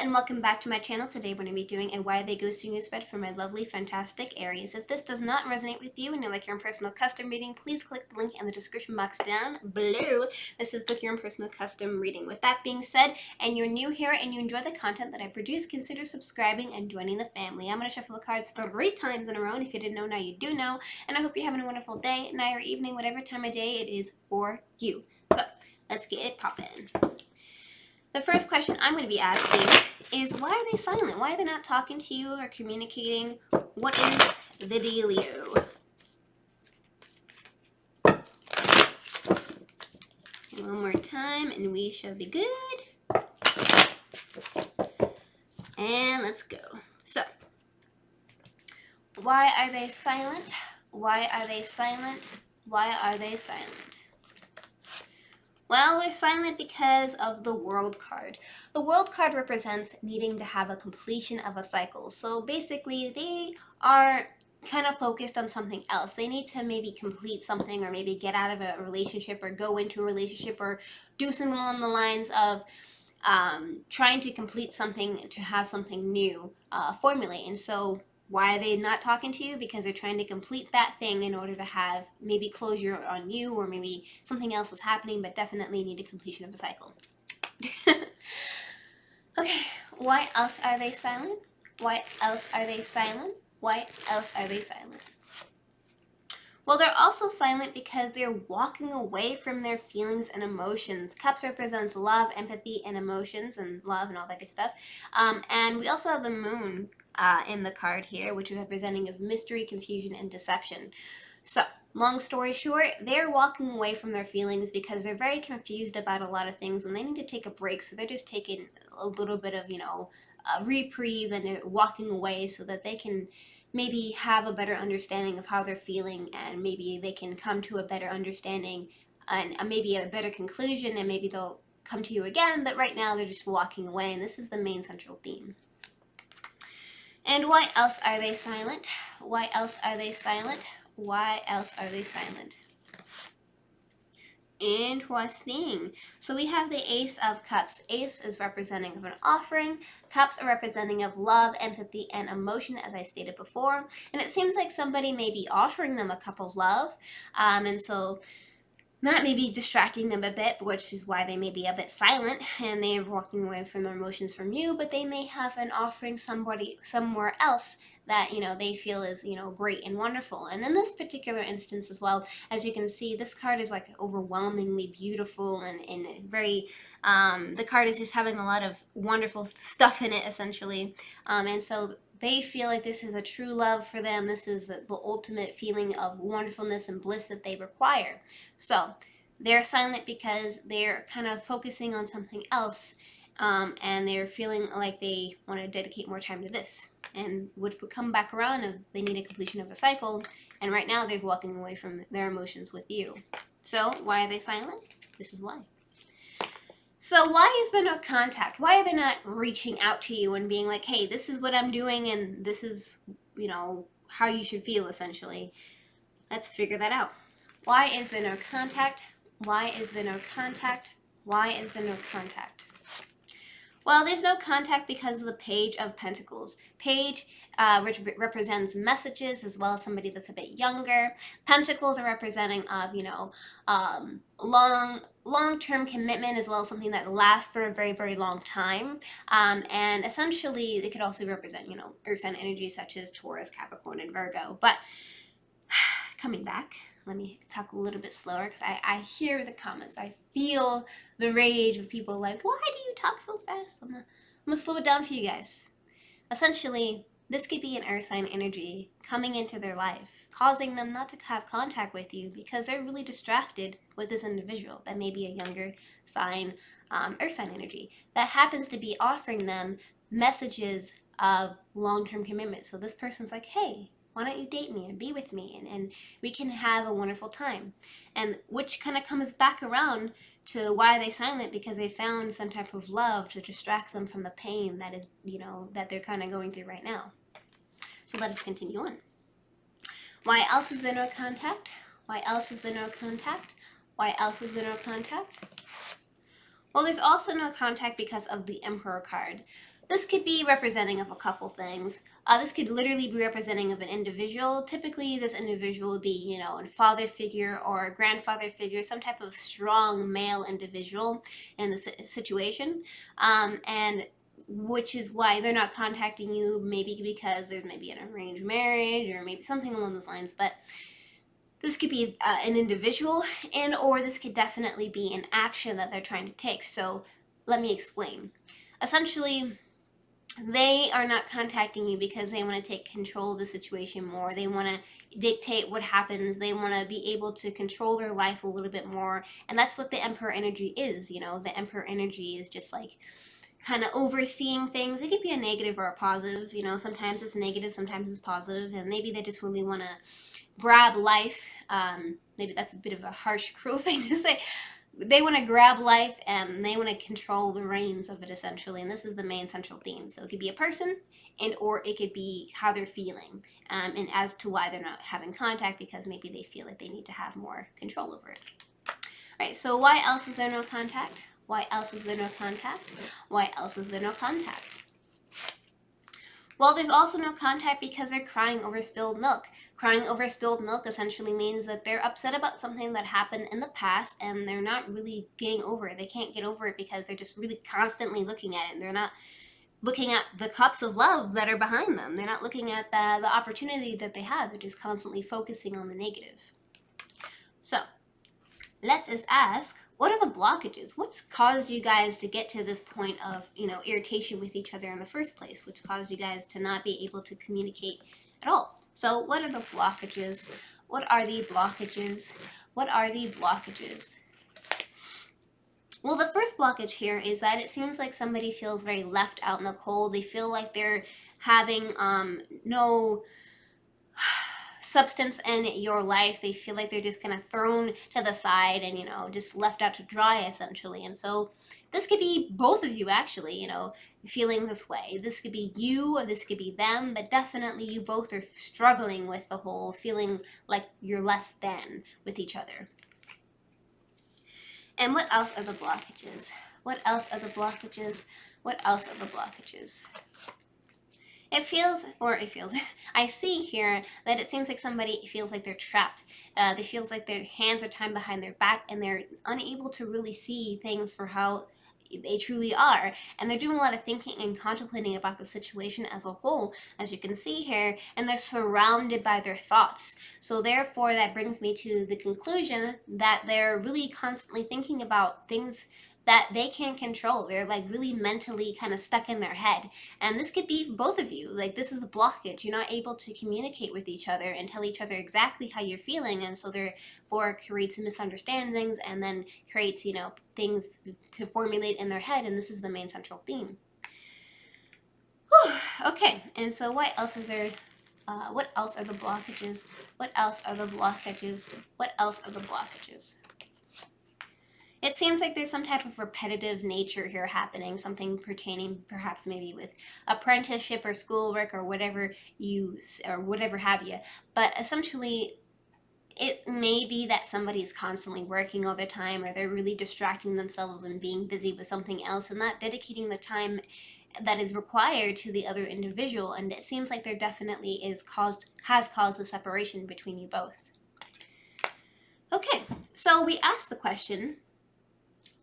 and welcome back to my channel. Today we're going to be doing a Why Are They Ghosting You spread for my lovely, fantastic Aries. If this does not resonate with you and you're like your own personal custom reading, please click the link in the description box down below. This is Book Your Own Personal Custom Reading. With that being said, and you're new here and you enjoy the content that I produce, consider subscribing and joining the family. I'm going to shuffle the cards 3 times in a row, and if you didn't know, now you do know. And I hope you're having a wonderful day, night, or evening, whatever time of day it is for you. So, let's get it poppin'. The first question I'm going to be asking is, why are they silent? Why are they not talking to you or communicating? What is the dealio? And one more time and we shall be good. And let's go. So, why are they silent? Why are they silent? Why are they silent? Well, they're silent because of the World card. The World card represents needing to have a completion of a cycle. So basically, they are kind of focused on something else. They need to maybe complete something, or maybe get out of a relationship, or go into a relationship, or do something along the lines of trying to complete something to have something new formulate. And so why are they not talking to you? Because they're trying to complete that thing in order to have maybe closure on you, or maybe something else is happening, but definitely need a completion of a cycle. Okay, why else are they silent? Why else are they silent? Why else are they silent? Well, they're also silent because they're walking away from their feelings and emotions. Cups represents love, empathy, and emotions, and love and all that good stuff. And we also have the moon in the card here, which is representing of mystery, confusion, and deception. So, long story short, they're walking away from their feelings because they're very confused about a lot of things and they need to take a break. So they're just taking a little bit of, a reprieve, and they're walking away so that they can maybe have a better understanding of how they're feeling, and maybe they can come to a better understanding and maybe a better conclusion, and maybe they'll come to you again. But right now they're just walking away, and this is the main central theme. And why else are they silent? Why else are they silent? Why else are they silent? Interesting. So we have the Ace of Cups. Ace is representing of an offering. Cups are representing of love, empathy, and emotion, as I stated before. And it seems like somebody may be offering them a cup of love. And so that may be distracting them a bit, which is why they may be a bit silent and they're walking away from their emotions from you. But they may have an offering somebody somewhere else that they feel is great and wonderful. And in this particular instance as well, as you can see, this card is like overwhelmingly beautiful and very the card is just having a lot of wonderful stuff in it, essentially. And so they feel like this is a true love for them. This is the ultimate feeling of wonderfulness and bliss that they require. So they're silent because they're kind of focusing on something else, and they're feeling like they want to dedicate more time to this, and which would come back around if they need a completion of a cycle. And right now they're walking away from their emotions with you. So why are they silent? This is why. So why is there no contact? Why are they not reaching out to you and being like, hey, this is what I'm doing and this is, how you should feel, essentially? Let's figure that out. Why is there no contact? Why is there no contact? Why is there no contact? Well, there's no contact because of the Page of Pentacles. Page which represents messages, as well as somebody that's a bit younger. Pentacles are representing of, long-term commitment, as well as something that lasts for a very, very long time. And essentially, they could also represent, earth sign energy such as Taurus, Capricorn, and Virgo. But coming back, let me talk a little bit slower because I hear the comments. I feel the rage of people like, why do you talk so fast? I'm gonna slow it down for you guys. Essentially, this could be an earth sign energy coming into their life, causing them not to have contact with you because they're really distracted with this individual that may be a younger sign, earth sign energy, that happens to be offering them messages of long-term commitment. So this person's like, hey, why don't you date me and be with me, and we can have a wonderful time. And which kind of comes back around to why are they silent, because they found some type of love to distract them from the pain that is, that they're kind of going through right now. So let us continue on. Why else is there no contact? Why else is there no contact? Why else is there no contact? Well, there's also no contact because of the Emperor card. This could be representing of a couple things. This could literally be representing of an individual. Typically, this individual would be, a father figure or a grandfather figure, some type of strong male individual in the situation. And which is why they're not contacting you, maybe because there's maybe an arranged marriage or maybe something along those lines. But this could be an individual, and or this could definitely be an action that they're trying to take. So let me explain. Essentially, they are not contacting you because they want to take control of the situation more. They want to dictate what happens. They want to be able to control their life a little bit more. And that's what the Emperor energy is. The Emperor energy is just like kind of overseeing things. It could be a negative or a positive. Sometimes it's negative, sometimes it's positive, and maybe they just really want to grab life. Maybe that's a bit of a harsh, cruel thing to say. They want to grab life and they want to control the reins of it, essentially. And this is the main central theme. So it could be a person, and or it could be how they're feeling, and as to why they're not having contact, because maybe they feel like they need to have more control over it. All right. So why else is there no contact? Why else is there no contact? Why else is there no contact? Well, there's also no contact because they're crying over spilled milk. Crying over spilled milk essentially means that they're upset about something that happened in the past and they're not really getting over it. They can't get over it because they're just really constantly looking at it. And they're not looking at the cups of love that are behind them. They're not looking at the opportunity that they have. They're just constantly focusing on the negative. So, let us ask, what are the blockages? What's caused you guys to get to this point of, irritation with each other in the first place? What's caused you guys to not be able to communicate at all? So what are the blockages? What are the blockages? What are the blockages? Well, the first blockage here is that it seems like somebody feels very left out in the cold. They feel like they're having no substance in your life. They feel like they're just kind of thrown to the side and, just left out to dry, essentially. And so this could be both of you, actually, feeling this way. This could be you or this could be them, but definitely you both are struggling with the whole feeling like you're less than with each other. And what else are the blockages? What else are the blockages? What else are the blockages? I see here that it seems like somebody feels like they're trapped. They feels like their hands are tied behind their back and they're unable to really see things for how they truly are. And they're doing a lot of thinking and contemplating about the situation as a whole, as you can see here, and they're surrounded by their thoughts. So therefore, that brings me to the conclusion that they're really constantly thinking about things that they can't control. They're like really mentally kind of stuck in their head. And this could be both of you. Like, this is a blockage. You're not able to communicate with each other and tell each other exactly how you're feeling. And so therefore creates misunderstandings and then creates, things to formulate in their head. And this is the main central theme. Whew. Okay. And so what else is there? What else are the blockages? What else are the blockages? What else are the blockages? It seems like there's some type of repetitive nature here happening, something pertaining perhaps maybe with apprenticeship or schoolwork or whatever have you. But essentially, it may be that somebody's constantly working all the time, or they're really distracting themselves and being busy with something else and not dedicating the time that is required to the other individual. And it seems like there definitely has caused a separation between you both. Okay, so we asked the question,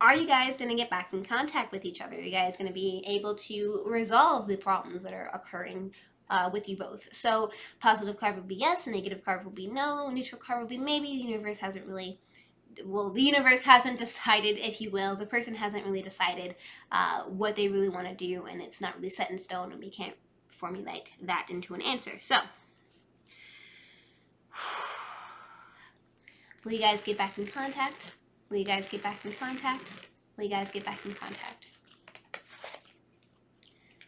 are you guys going to get back in contact with each other? Are you guys going to be able to resolve the problems that are occurring with you both? So positive card would be yes, negative card will be no, neutral card will be maybe. The universe hasn't decided, if you will. The person hasn't really decided what they really want to do, and it's not really set in stone, and we can't formulate that into an answer. So will you guys get back in contact? Will you guys get back in contact? Will you guys get back in contact?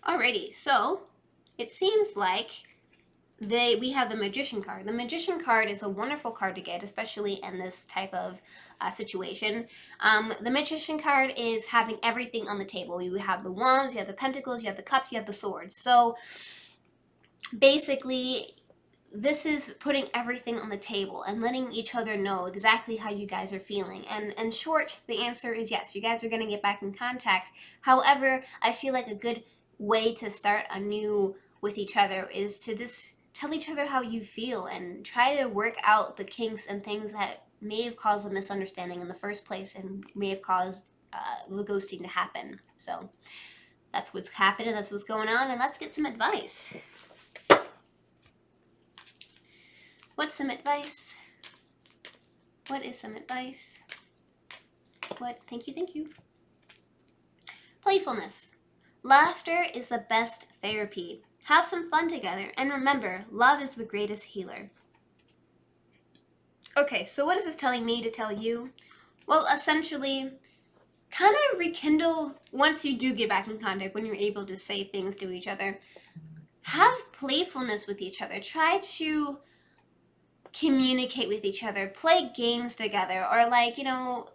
Alrighty, so it seems like we have the Magician card. The Magician card is a wonderful card to get, especially in this type of situation. The Magician card is having everything on the table. You have the wands, you have the pentacles, you have the cups, you have the swords. So basically, this is putting everything on the table and letting each other know exactly how you guys are feeling. And in short, the answer is yes, you guys are going to get back in contact. However, I feel like a good way to start anew with each other is to just tell each other how you feel and try to work out the kinks and things that may have caused a misunderstanding in the first place and may have caused the ghosting to happen. So that's what's happening, that's what's going on, and let's get some advice. What's some advice? What is some advice? What? Thank you, thank you. Playfulness. Laughter is the best therapy. Have some fun together, and remember, love is the greatest healer. Okay, so what is this telling me to tell you? Well, essentially, kind of rekindle once you do get back in contact, when you're able to say things to each other. Have playfulness with each other. Try to communicate with each other, play games together, or like, you know,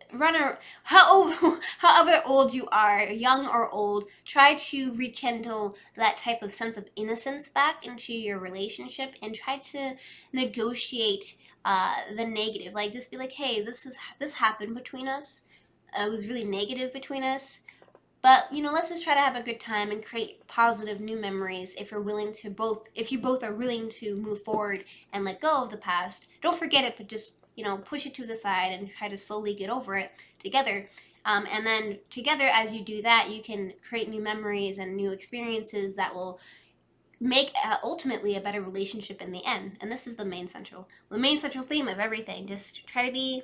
however old you are, young or old, try to rekindle that type of sense of innocence back into your relationship and try to negotiate the negative. Like, just be like, hey, this happened between us. It was really negative between us. But, you know, let's just try to have a good time and create positive new memories if you both are willing to move forward and let go of the past. Don't forget it, but just, you know, push it to the side and try to slowly get over it together. And then together, as you do that, you can create new memories and new experiences that will make ultimately a better relationship in the end. And this is the main central theme of everything. Just try to be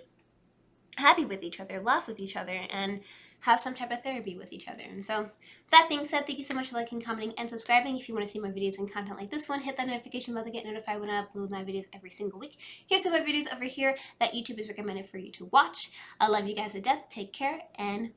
happy with each other, laugh with each other, and have some type of therapy with each other. And so, that being said, thank you so much for liking, commenting, and subscribing. If you want to see more videos and content like this one, hit that notification bell to get notified when I upload my videos every single week. Here's some of my videos over here that YouTube has recommended for you to watch. I love you guys to death. Take care, and